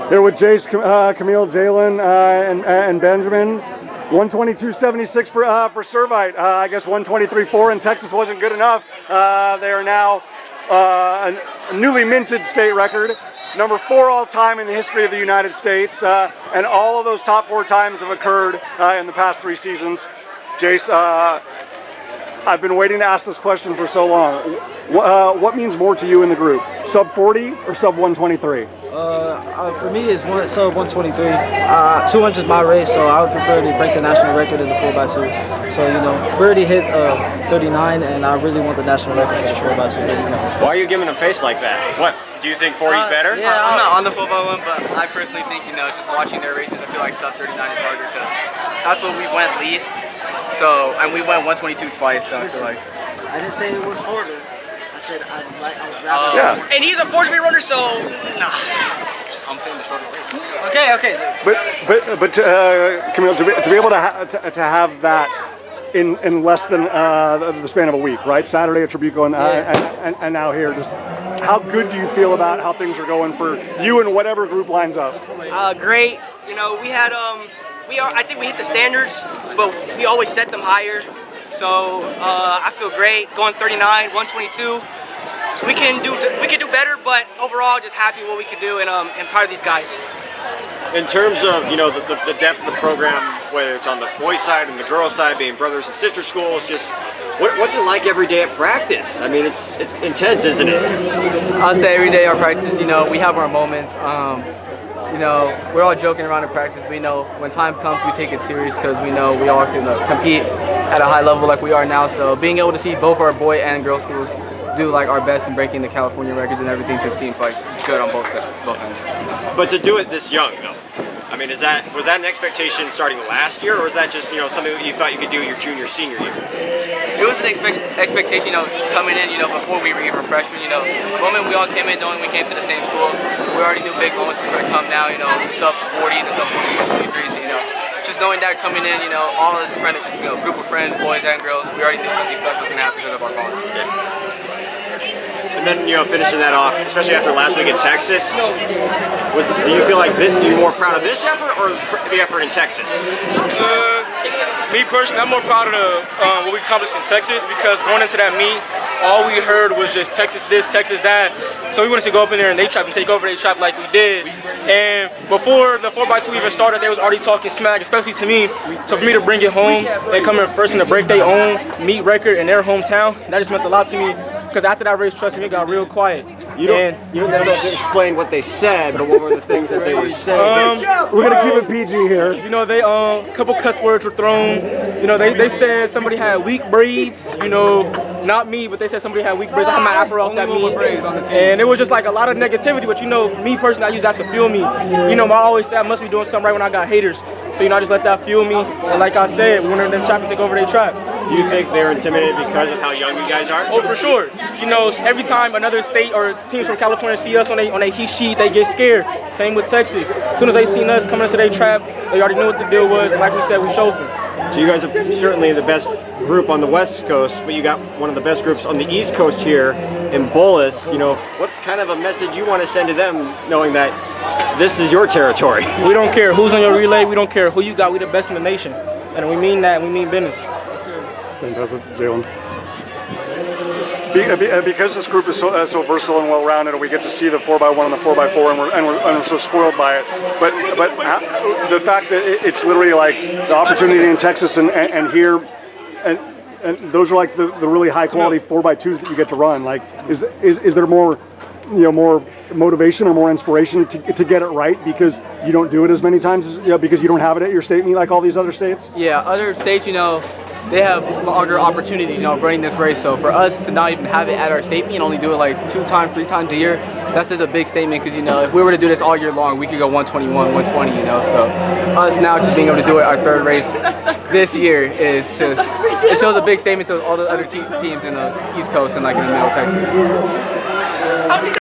Here with Jace, Kamil, Jaelen, and Benjamin. 122.76 for Servite. I guess 123.4 in Texas wasn't good enough. They are now a newly minted state record, number 4 all time in the history of the United States, and all of those top 4 times have occurred in the past 3 seasons. Jace, I've been waiting to ask this question for so long. What means more to you in the group, sub 40 or sub 123? For me, it's sub 123. 200 is my race, so I would prefer to break the national record in the 4x2. So, you know, we already hit 39, and I really want the national record for the 4x2. Why are you giving a face like that? What, do you think 40 is better? Yeah, I'm not on the 4x1, but I personally think, you know, just watching their races, I feel like sub 39 is harder because that's what we went least. So, and we went 122 twice, so I feel like. I didn't say it was harder. I said I would rather. Yeah. And he's a 4-speed runner, so nah. I'm saying the shorter race. Okay. But Kamil, to be able to have that in less than the span of a week, right? Saturday at Tribuco and now here. Just how good do you feel about how things are going for you and whatever group lines up? Great. You know, we had I think we hit the standards, but we always set them higher. So I feel great going 39, 122. We can do better, but overall just happy what we can do and proud of these guys. In terms of, you know, the depth of the program, whether it's on the boys' side and the girls' side, being brothers and sister schools, just what's it like every day at practice? I mean, it's intense, isn't it? I'll say every day our practice, you know, we have our moments. You know, we're all joking around in practice, but you know, when time comes, we take it serious because we know we all can compete at a high level like we are now. So being able to see both our boy and girl schools do like our best in breaking the California records and everything just seems like good on both ends. But to do it this young, though, I mean, was that an expectation starting last year, or was that just, you know, something that you thought you could do your junior, senior year? It was an expectation, you know, coming in, you know, before we were even freshmen, you know. The moment we all came in knowing we came to the same school, we already knew big moments were going to come now, you know, sub 40 to sub 23, so, you know, just knowing that coming in, you know, all as a friend, you know, group of friends, boys and girls, we already knew something special was going to happen because of our college. Yeah. And then, you know, finishing that off, especially after last week in Texas, do you feel like you're more proud of this effort or the effort in Texas? Me personally, I'm more proud of what we accomplished in Texas because going into that meet, all we heard was just Texas this, Texas that. So we wanted to go up in there and they tried to take over, they tried like we did. And before the 4x2 even started, they was already talking smack, especially to me. So for me to bring it home and come in first and to break their own meet record in their hometown, that just meant a lot to me. Because after that race, trust me, it got real quiet. You don't have to explain what they said, but what were the things that they were saying? We're gonna keep it PG here. You know, they a couple cuss words were thrown. You know, they said somebody had weak braids. You know, not me, but they said somebody had weak braids. I had my afro off that meet, and it was just like a lot of negativity. But you know, me personally, I use that to fuel me. You know, I always say I must be doing something right when I got haters. So you know, I just let that fuel me. And like I said, we wanted them try to take over their track. Do you think they're intimidated because of how young you guys are? Oh, for sure. You know, every time another state or teams from California see us on a heat sheet, they get scared. Same with Texas. As soon as they seen us coming into their trap, they already knew what the deal was. And like we said, we showed them. So you guys are certainly the best group on the West Coast, but you got one of the best groups on the East Coast here in Bolus. You know, what's kind of a message you want to send to them, knowing that this is your territory? We don't care who's on your relay. We don't care who you got. We the best in the nation, and we mean that. We mean business. Fantastic, Jaelen. Because this group is so versatile and well-rounded, and we get to see the 4x1 and the 4x4, and we're so spoiled by it. But the fact that it's literally like the opportunity in Texas and here, and those are like the really high-quality 4x2s that you get to run. Like, is there more, you know, more motivation or more inspiration to get it right because you don't do it as many times as, you know, because you don't have it at your state meet like all these other states? Yeah, other states, you know, they have longer opportunities, you know, running this race. So for us to not even have it at our state meet and only do it like 2 times, 3 times a year, that's just a big statement because, you know, if we were to do this all year long, we could go 121, 120, you know. So us now just being able to do it our 3rd race this year is just, it shows a big statement to all the other teams in the East Coast and like in the middle of Texas.